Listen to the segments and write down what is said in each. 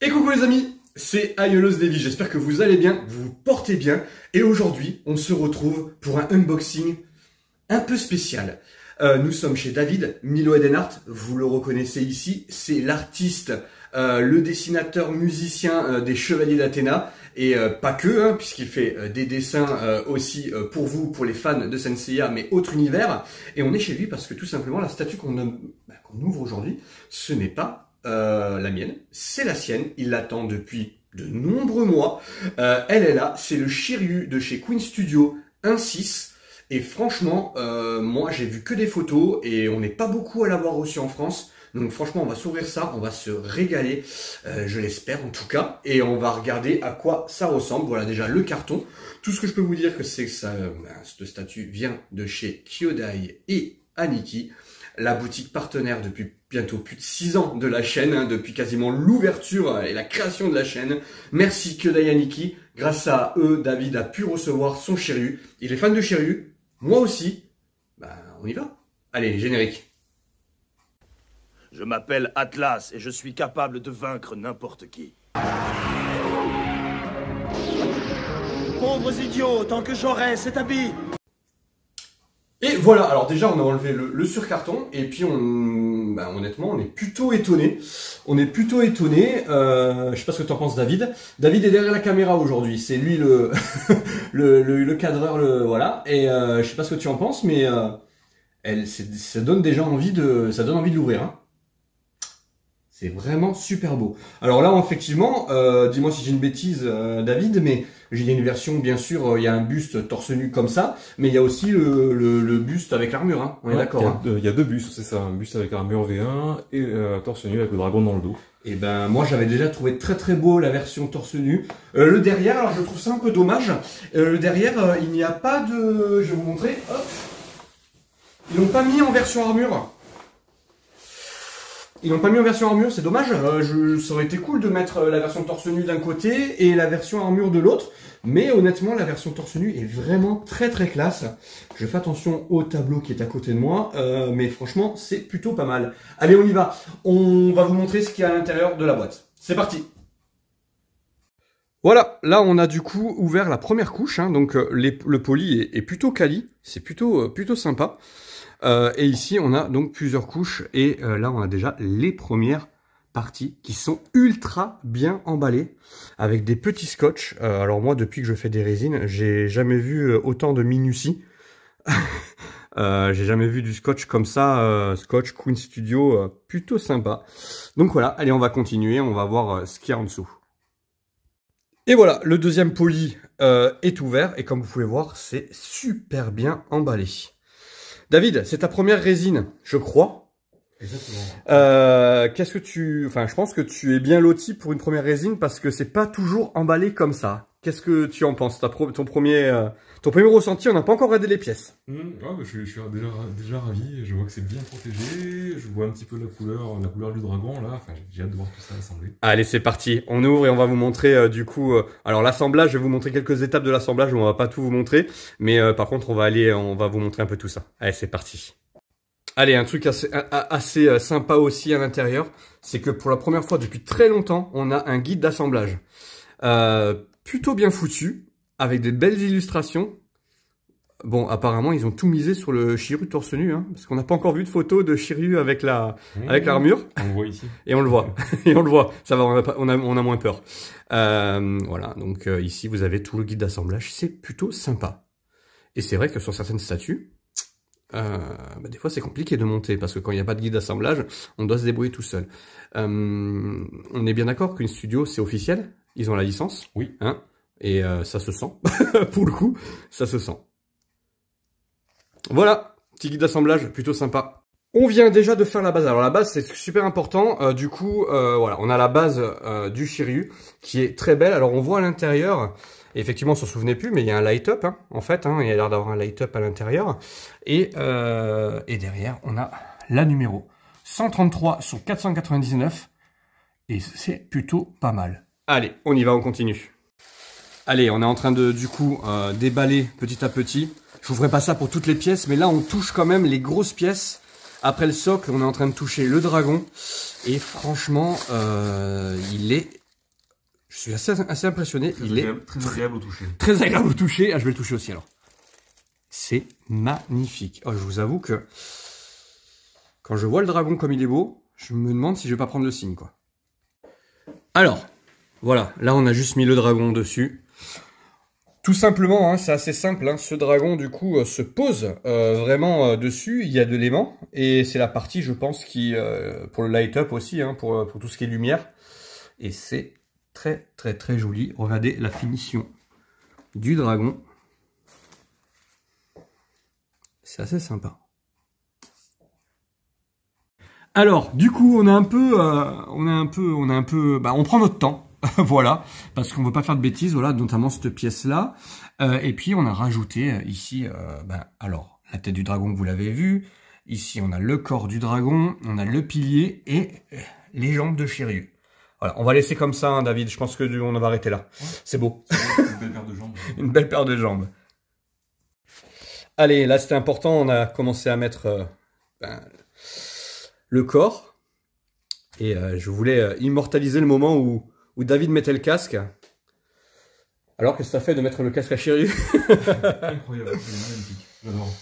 Et coucou les amis, c'est Aïelos Davy, j'espère que vous allez bien, vous vous portez bien. Et aujourd'hui, on se retrouve pour un unboxing un peu spécial. Nous sommes chez David, Milo Edenhart, vous le reconnaissez ici, c'est l'artiste, le dessinateur musicien des Chevaliers d'Athéna. Et pas que, hein, puisqu'il fait des dessins aussi pour vous, pour les fans de Senseiya, mais autre univers. Et on est chez lui parce que tout simplement, la statue qu'on ouvre aujourd'hui, ce n'est pas la mienne, c'est la sienne. Il l'attend depuis de nombreux mois. Elle est là, c'est le Shiryu de chez Queen Studio 1.6. Et franchement, moi j'ai vu que des photos et on n'est pas beaucoup à l'avoir reçu en France. Donc franchement, on va s'ouvrir ça, on va se régaler, je l'espère en tout cas. Et on va regarder à quoi ça ressemble. Voilà déjà le carton. Tout ce que je peux vous dire, c'est que cette statue vient de chez Kyodai et Aniki, la boutique partenaire depuis bientôt plus de 6 ans de la chaîne, hein, depuis quasiment l'ouverture et la création de la chaîne. Merci Kyodai et Aniki. Grâce à eux, David a pu recevoir son Shiryu. Il est fan de Shiryu, moi aussi. On y va. Allez, générique. Je m'appelle Atlas et je suis capable de vaincre n'importe qui. Pauvres idiots, tant que j'aurai cet habit. Et voilà, alors déjà on a enlevé le surcarton et puis honnêtement on est plutôt étonné. On est plutôt étonné. Je sais pas ce que tu en penses David. David est derrière la caméra aujourd'hui. C'est lui le le cadreur, voilà. Et je sais pas ce que tu en penses, mais ça donne déjà envie de l'ouvrir. Hein. C'est vraiment super beau. Alors là, effectivement, dis-moi si j'ai une bêtise, David, mais il y a une version, bien sûr, il y a un buste torse nu comme ça, mais il y a aussi le buste avec l'armure, hein. On est d'accord. Hein. Il y a deux bustes, c'est ça, un buste avec armure V1 et torse nu avec le dragon dans le dos. Et moi j'avais déjà trouvé très très beau la version torse nu. Le derrière, alors je trouve ça un peu dommage. Le derrière, il n'y a pas de... Je vais vous montrer, hop. Ils l'ont pas mis en version armure. Ils l'ont pas mis en version armure, c'est dommage. Ça aurait été cool de mettre la version torse nu d'un côté et la version armure de l'autre. Mais honnêtement, la version torse nu est vraiment très très classe. Je fais attention au tableau qui est à côté de moi. Mais franchement, c'est plutôt pas mal. Allez, on y va. On va vous montrer ce qu'il y a à l'intérieur de la boîte. C'est parti. Voilà, là on a du coup ouvert la première couche. Hein, donc le poli est plutôt quali. C'est plutôt sympa. Et ici, on a donc plusieurs couches et là, on a déjà les premières parties qui sont ultra bien emballées avec des petits scotch. Alors moi, depuis que je fais des résines, j'ai jamais vu autant de minutie. J'ai jamais vu du scotch comme ça, scotch Queen Studio, plutôt sympa. Donc voilà, allez, on va continuer, on va voir ce qu'il y a en dessous. Et voilà, le deuxième poli est ouvert et comme vous pouvez voir, c'est super bien emballé. David, c'est ta première résine, je crois. Exactement. Qu'est-ce que je pense que tu es bien loti pour une première résine parce que c'est pas toujours emballé comme ça. Qu'est-ce que tu en penses? Ton premier ressenti, on n'a pas encore regardé les pièces. Je suis déjà ravi. Je vois que c'est bien protégé. Je vois un petit peu la couleur du dragon là. Enfin, j'ai hâte de voir tout ça assemblé. Allez, c'est parti. On ouvre et on va vous montrer du coup. Alors l'assemblage, je vais vous montrer quelques étapes de l'assemblage. On va pas tout vous montrer, mais par contre, on va vous montrer un peu tout ça. Allez, c'est parti. Allez, un truc assez sympa aussi à l'intérieur, c'est que pour la première fois depuis très longtemps, on a un guide d'assemblage. Plutôt bien foutu, avec des belles illustrations. Bon, apparemment, ils ont tout misé sur le Shiryu torse nu, hein, parce qu'on n'a pas encore vu de photo de Shiryu avec l'armure. On le voit ici. Et on le voit. Et on le voit. Ça va, on a moins peur. Voilà, donc ici, vous avez tout le guide d'assemblage. C'est plutôt sympa. Et c'est vrai que sur certaines statues, des fois, c'est compliqué de monter, parce que quand il n'y a pas de guide d'assemblage, on doit se débrouiller tout seul. On est bien d'accord qu'une studio, c'est officiel. Ils ont la licence. Oui. Hein, et ça se sent. Pour le coup, ça se sent. Voilà, petit guide d'assemblage plutôt sympa. On vient déjà de faire la base. Alors la base, c'est super important. Du coup, voilà, on a la base du Shiryu qui est très belle. Alors on voit à l'intérieur, effectivement, on s'en souvenait plus, mais il y a un light-up, hein, en fait. Hein, il y a l'air d'avoir un light-up à l'intérieur. Et derrière, on a la numéro 133 sur 499. Et c'est plutôt pas mal. Allez, on y va, on continue. Allez, on est en train de, du coup, déballer petit à petit. Je vous ferai pas ça pour toutes les pièces, mais là, on touche quand même les grosses pièces. Après le socle, on est en train de toucher le dragon. Et franchement, il est Je suis assez impressionné. Il est très agréable au toucher. Très agréable au toucher. Ah, je vais le toucher aussi alors. C'est magnifique. Oh, je vous avoue que quand je vois le dragon comme il est beau, je me demande si je vais pas prendre le signe, quoi. Alors, voilà. Là, on a juste mis le dragon dessus. Tout simplement, hein, c'est assez simple. Hein, ce dragon, du coup, se pose vraiment dessus. Il y a de l'aimant. Et c'est la partie, je pense, qui pour le light-up aussi, hein, pour tout ce qui est lumière. Et c'est très, très, très joli. Regardez la finition du dragon. C'est assez sympa. Alors, du coup, on prend notre temps. Voilà, parce qu'on veut pas faire de bêtises, voilà, notamment cette pièce-là. Et puis, on a rajouté ici, alors, la tête du dragon, vous l'avez vu. Ici, on a le corps du dragon, on a le pilier et les jambes de Shiryu. Voilà, on va laisser comme ça, hein, David. Je pense que on va arrêter là. Ouais. C'est beau. Une belle paire de jambes. Une belle paire de jambes. Allez, là, c'était important. On a commencé à mettre le corps. Et je voulais immortaliser le moment où David mettait le casque. Alors que ça fait de mettre le casque à Shiryu. Incroyable, c'est magnifique. J'adore.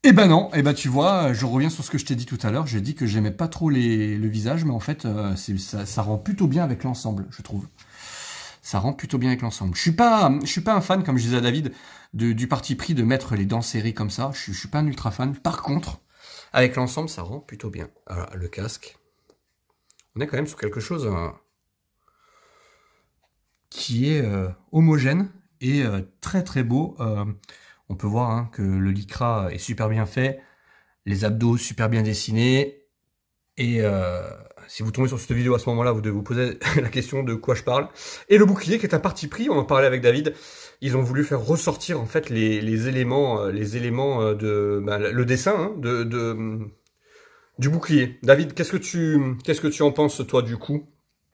Eh ben non, eh ben tu vois, je reviens sur ce que je t'ai dit tout à l'heure. J'ai dit que j'aimais pas trop le visage, mais en fait, ça rend plutôt bien avec l'ensemble, je trouve. Ça rend plutôt bien avec l'ensemble. Je suis pas un fan, comme je disais à David, du parti pris de mettre les dents serrées comme ça. Je suis pas un ultra fan. Par contre, avec l'ensemble, ça rend plutôt bien. Alors, le casque. On est quand même sur quelque chose qui est homogène et très très beau. On peut voir hein, que le lycra est super bien fait, les abdos super bien dessinés. Et si vous tombez sur cette vidéo à ce moment-là, vous devez vous poser la question de quoi je parle. Et le bouclier qui est un parti pris, on en parlait avec David. Ils ont voulu faire ressortir en fait les éléments de le dessin hein, du bouclier. David, qu'est-ce que tu en penses toi du coup?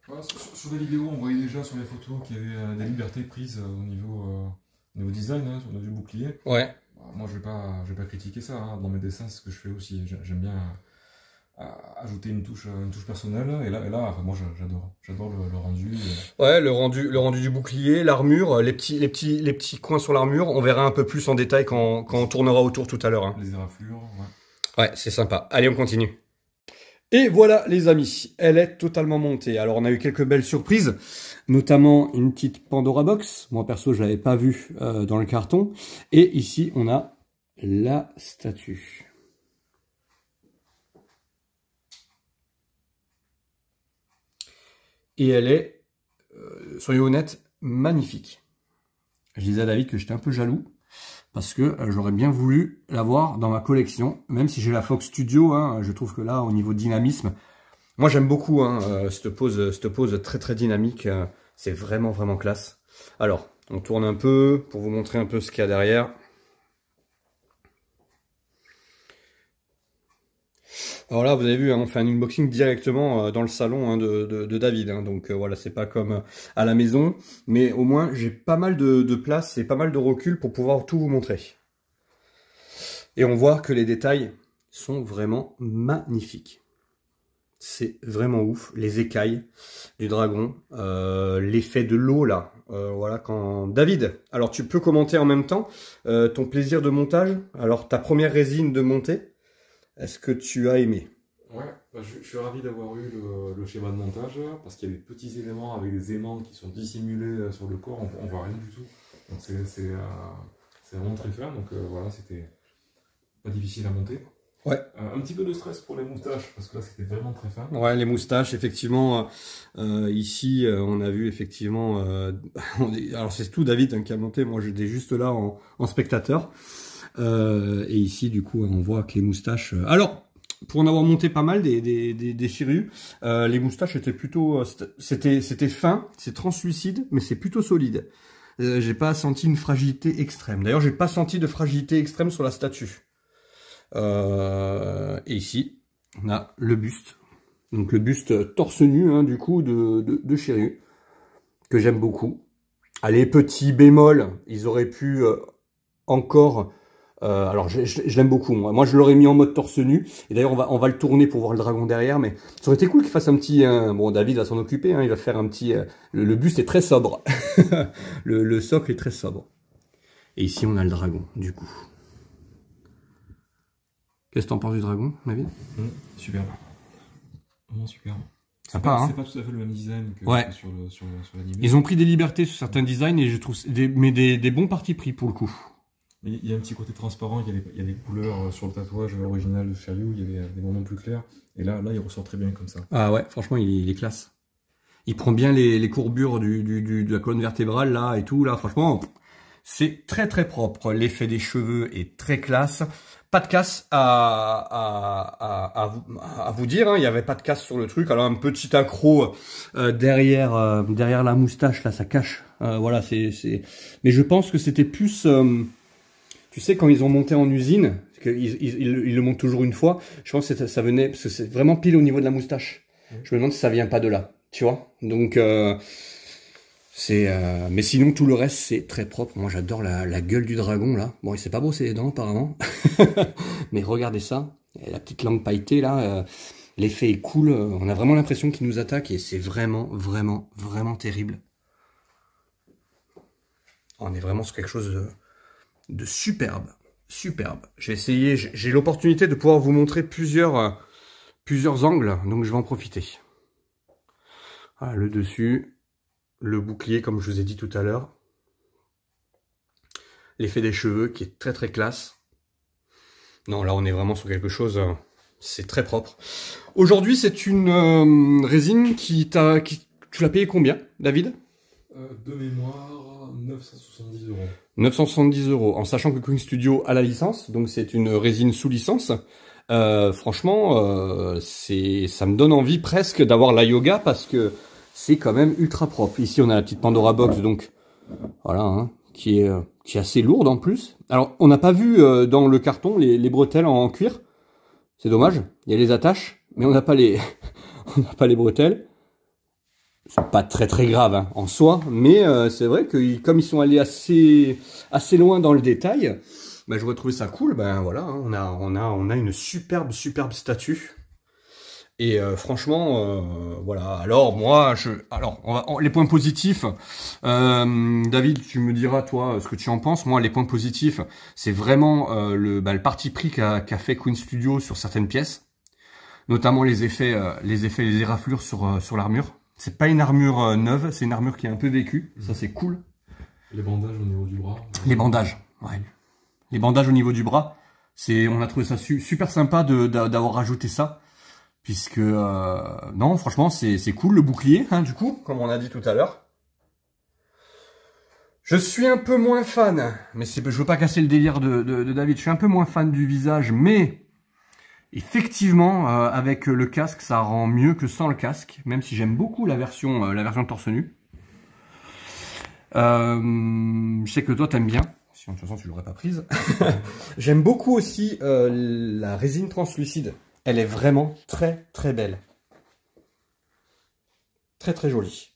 Voilà, sur les vidéos, on voyait déjà sur les photos qu'il y avait des libertés prises au niveau design, hein, sur du bouclier. Ouais. Moi, je vais pas critiquer ça. Hein. Dans mes dessins, c'est ce que je fais aussi. J'aime bien ajouter une touche personnelle. Et là, enfin, moi, j'adore le rendu. Ouais, le rendu du bouclier, l'armure, les petits coins sur l'armure. On verra un peu plus en détail quand on tournera autour tout à l'heure. Hein. Les éraflures, ouais. Ouais, c'est sympa. Allez, on continue. Et voilà, les amis, elle est totalement montée. Alors, on a eu quelques belles surprises, notamment une petite Pandora Box. Moi, perso, je l'avais pas vue dans le carton. Et ici, on a la statue. Et elle est, soyons honnêtes, magnifique. Je disais à David que j'étais un peu jaloux. Parce que j'aurais bien voulu l'avoir dans ma collection, même si j'ai la Fox Studio, hein, je trouve que là, au niveau dynamisme, moi j'aime beaucoup hein, cette pose très très dynamique, c'est vraiment vraiment classe. Alors, on tourne un peu pour vous montrer un peu ce qu'il y a derrière. Alors là, vous avez vu, hein, on fait un unboxing directement dans le salon hein, de David. Hein, donc voilà, c'est pas comme à la maison. Mais au moins, j'ai pas mal de place et pas mal de recul pour pouvoir tout vous montrer. Et on voit que les détails sont vraiment magnifiques. C'est vraiment ouf. Les écailles du dragon. L'effet de l'eau là. Voilà, quand... David, alors tu peux commenter en même temps ton plaisir de montage. Alors ta première résine de montée. Est-ce que tu as aimé? Ouais, je suis ravi d'avoir eu le schéma de montage, parce qu'il y a des petits éléments avec des aimants qui sont dissimulés sur le corps, on voit rien du tout. Donc c'est vraiment très fin, donc voilà, c'était pas difficile à monter. Ouais. Un petit peu de stress pour les moustaches, parce que là c'était vraiment très fin. Ouais, les moustaches, effectivement, ici on a vu effectivement, alors c'est tout David hein, qui a monté, moi j'étais juste là en spectateur. Et ici, du coup, on voit que les moustaches... Alors, pour en avoir monté pas mal des Shiryu, les moustaches étaient plutôt... C'était fin, c'est translucide, mais c'est plutôt solide. J'ai pas senti une fragilité extrême. D'ailleurs, j'ai pas senti de fragilité extrême sur la statue. Et ici, on a le buste. Donc le buste torse nu, hein, du coup, de Shiryu, que j'aime beaucoup. Allez, petit bémol, ils auraient pu encore... Alors je l'aime beaucoup moi. Moi je l'aurais mis en mode torse nu. Et d'ailleurs on va le tourner pour voir le dragon derrière. Mais ça aurait été cool qu'il fasse un petit... Bon David va s'en occuper. Hein, il va faire un petit... Le buste est très sobre. le socle est très sobre. Et ici on a le dragon du coup. Qu'est-ce que t'en penses du dragon, David? Super. Vraiment super. Sympa, hein. C'est pas tout à fait le même design que ouais. sur l'anime. Ils ont pris des libertés sur certains designs et je trouve des bons partis pris pour le coup. Il y a un petit côté transparent, il y a des couleurs sur le tatouage original de Shiryu, il y avait des moments plus clairs. Et là il ressort très bien comme ça. Ah ouais, franchement il est classe. Il prend bien les courbures de la colonne vertébrale là et tout là, franchement c'est très très propre. L'effet des cheveux est très classe. Pas de casse à vous dire, hein. Il n'y avait pas de casse sur le truc. Alors un petit accro derrière la moustache là, ça cache. Voilà, mais je pense que c'était plus, tu sais, quand ils ont monté en usine, parce ils le montent toujours une fois. Je pense que ça venait parce que c'est vraiment pile au niveau de la moustache. Je me demande si ça vient pas de là, tu vois. Donc mais sinon tout le reste c'est très propre. Moi j'adore la gueule du dragon là. Bon il s'est pas brossé les dents apparemment. Mais regardez ça. La petite langue pailletée là. L'effet est cool. On a vraiment l'impression qu'il nous attaque et c'est vraiment terrible. On est vraiment sur quelque chose de superbe. Superbe. J'ai essayé, j'ai l'opportunité de pouvoir vous montrer plusieurs angles. Donc je vais en profiter. Voilà le dessus. Le bouclier, comme je vous ai dit tout à l'heure. L'effet des cheveux qui est très classe. Non, là on est vraiment sur quelque chose, c'est très propre. Aujourd'hui, c'est une résine tu l'as payé combien, David? De mémoire, 970 €. 970 €, en sachant que Queen Studio a la licence, donc c'est une résine sous licence. Franchement, ça me donne envie presque d'avoir la Yoga parce que c'est quand même ultra propre. Ici, on a la petite Pandora Box, donc voilà, hein, qui est assez lourde en plus. Alors, on n'a pas vu dans le carton les bretelles en cuir. C'est dommage. Il y a les attaches, mais on n'a pas les bretelles. C'est pas très grave hein, en soi, mais c'est vrai que comme ils sont allés assez loin dans le détail, bah, j'aurais trouvé ça cool. Ben voilà, hein, on a une superbe statue. Et franchement, voilà. Alors moi, les points positifs. David, tu me diras toi ce que tu en penses. Moi, les points positifs, c'est vraiment le parti pris qu'a fait Queen Studio sur certaines pièces, notamment les effets, les éraflures sur l'armure. C'est pas une armure neuve, c'est une armure qui est un peu vécue. Ça, c'est cool. Les bandages au niveau du bras. Les bandages, ouais. Les bandages au niveau du bras, on a trouvé ça super sympa d'avoir rajouté ça. Puisque, non, franchement, c'est cool, le bouclier, hein, du coup, comme on a dit tout à l'heure. Je suis un peu moins fan, mais je veux pas casser le délire de David, je suis un peu moins fan du visage, mais effectivement, avec le casque, ça rend mieux que sans le casque, même si j'aime beaucoup la version torse nu. Je sais que toi, t'aimes bien. Si de toute façon, tu l'aurais pas prise. J'aime beaucoup aussi la résine translucide. Elle est vraiment très belle. Très jolie.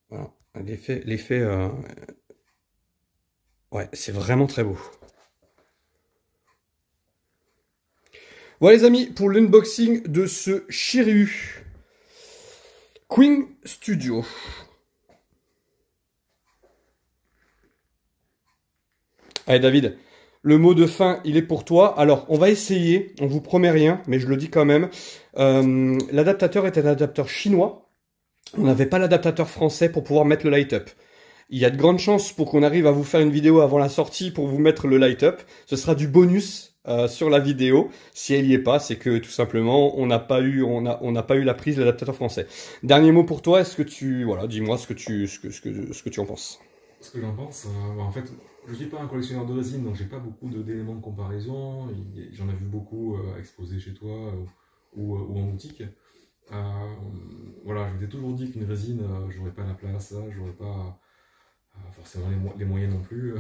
Voilà. L'effet... Ouais, c'est vraiment très beau. Voilà les amis, pour l'unboxing de ce Shiryu Queen Studio. Allez David, le mot de fin, il est pour toi. Alors, on va essayer, on vous promet rien, mais je le dis quand même. L'adaptateur est un adaptateur chinois. On n'avait pas l'adaptateur français pour pouvoir mettre le light-up. Il y a de grandes chances pour qu'on arrive à vous faire une vidéo avant la sortie pour vous mettre le light-up. Ce sera du bonus sur la vidéo. Si elle y est pas, c'est que tout simplement, on n'a pas eu la prise de l'adaptateur français. Dernier mot pour toi, est-ce que dis-moi ce que tu en penses. Ce que j'en pense, en fait, je suis pas un collectionneur de résine, donc j'ai pas beaucoup d'éléments de comparaison. J'en ai vu beaucoup exposés chez toi ou en boutique. Voilà, je m'étais toujours dit qu'une résine, j'aurais pas la place, j'aurais pas forcément les moyens non plus.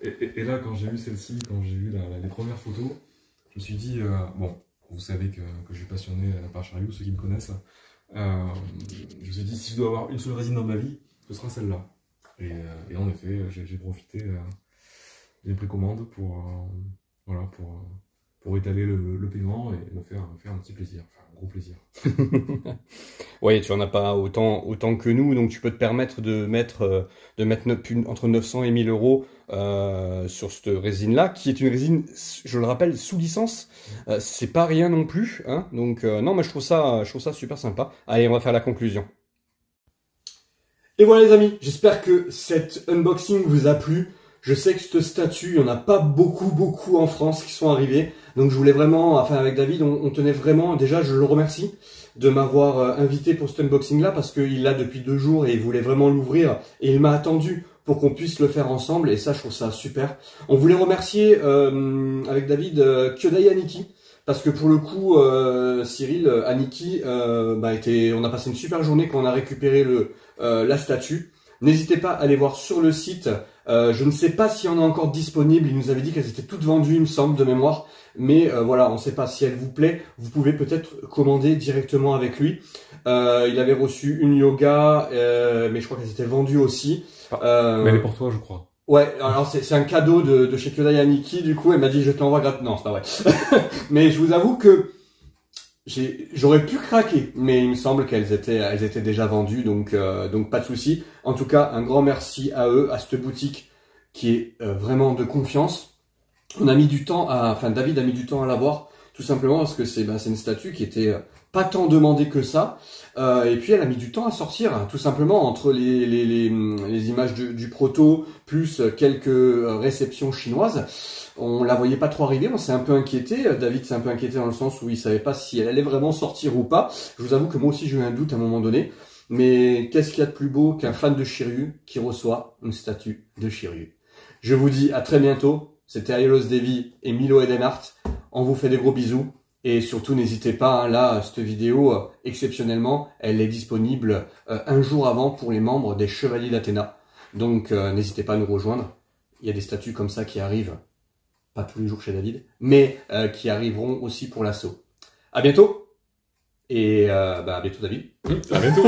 Et là, quand j'ai vu celle-ci, quand j'ai vu les premières photos, je me suis dit, bon, vous savez que je suis passionné par Shiryu, ceux qui me connaissent. Je me suis dit, si je dois avoir une seule résine dans ma vie, ce sera celle-là. Et en effet, j'ai profité une précommande voilà, pour étaler le paiement et me faire un petit plaisir, enfin un gros plaisir. Oui, tu en as pas autant que nous, donc tu peux te permettre de mettre entre 900 et 1000 euros sur cette résine-là, qui est une résine, je le rappelle, sous licence. C'est pas rien non plus, hein. Donc non, mais je trouve ça super sympa. Allez, on va faire la conclusion. Et voilà les amis, j'espère que cet unboxing vous a plu. Je sais que cette statue, il n'y en a pas beaucoup en France qui sont arrivés. Donc je voulais vraiment, enfin avec David, on tenait vraiment, déjà je le remercie de m'avoir invité pour cet unboxing là parce qu'il l'a depuis 2 jours et il voulait vraiment l'ouvrir et il m'a attendu pour qu'on puisse le faire ensemble et ça je trouve ça super. On voulait remercier avec David Kyodai Aniki parce que pour le coup Cyril Aniki on a passé une super journée quand on a récupéré la statue. N'hésitez pas à aller voir sur le site. Je ne sais pas s'il y en a encore disponible. Il nous avait dit qu'elles étaient toutes vendues, il me semble, de mémoire. Mais voilà, on ne sait pas si elle vous plaît. Vous pouvez peut-être commander directement avec lui. Il avait reçu une yoga, mais je crois qu'elles étaient vendues aussi. Mais elle est pour toi, je crois. Ouais, alors c'est un cadeau de chez Kyodai Aniki. Du coup, elle m'a dit je te l'envoie gratuitement. Non, c'est pas vrai. Mais je vous avoue que j'aurais pu craquer, mais il me semble qu'elles étaient déjà vendues, donc pas de souci. En tout cas, un grand merci à eux, à cette boutique qui est vraiment de confiance. On a mis du temps David a mis du temps à l'avoir, tout simplement parce que c'est une statue qui était pas tant demandée que ça. Et puis elle a mis du temps à sortir, hein, tout simplement entre les images du proto plus quelques réceptions chinoises. On la voyait pas trop arriver, on s'est un peu inquiété. David s'est un peu inquiété dans le sens où il savait pas si elle allait vraiment sortir ou pas. Je vous avoue que moi aussi j'ai eu un doute à un moment donné. Mais qu'est-ce qu'il y a de plus beau qu'un fan de Shiryu qui reçoit une statue de Shiryu? Je vous dis à très bientôt. C'était Aiolos Devi et Milo Edenhart. On vous fait des gros bisous. Et surtout, n'hésitez pas, hein, là, cette vidéo, exceptionnellement, elle est disponible un jour avant pour les membres des Chevaliers d'Athéna. Donc, n'hésitez pas à nous rejoindre. Il y a des statues comme ça qui arrivent, pas tous les jours chez David, mais qui arriveront aussi pour l'assaut. À bientôt. Et à bientôt, David. À bientôt.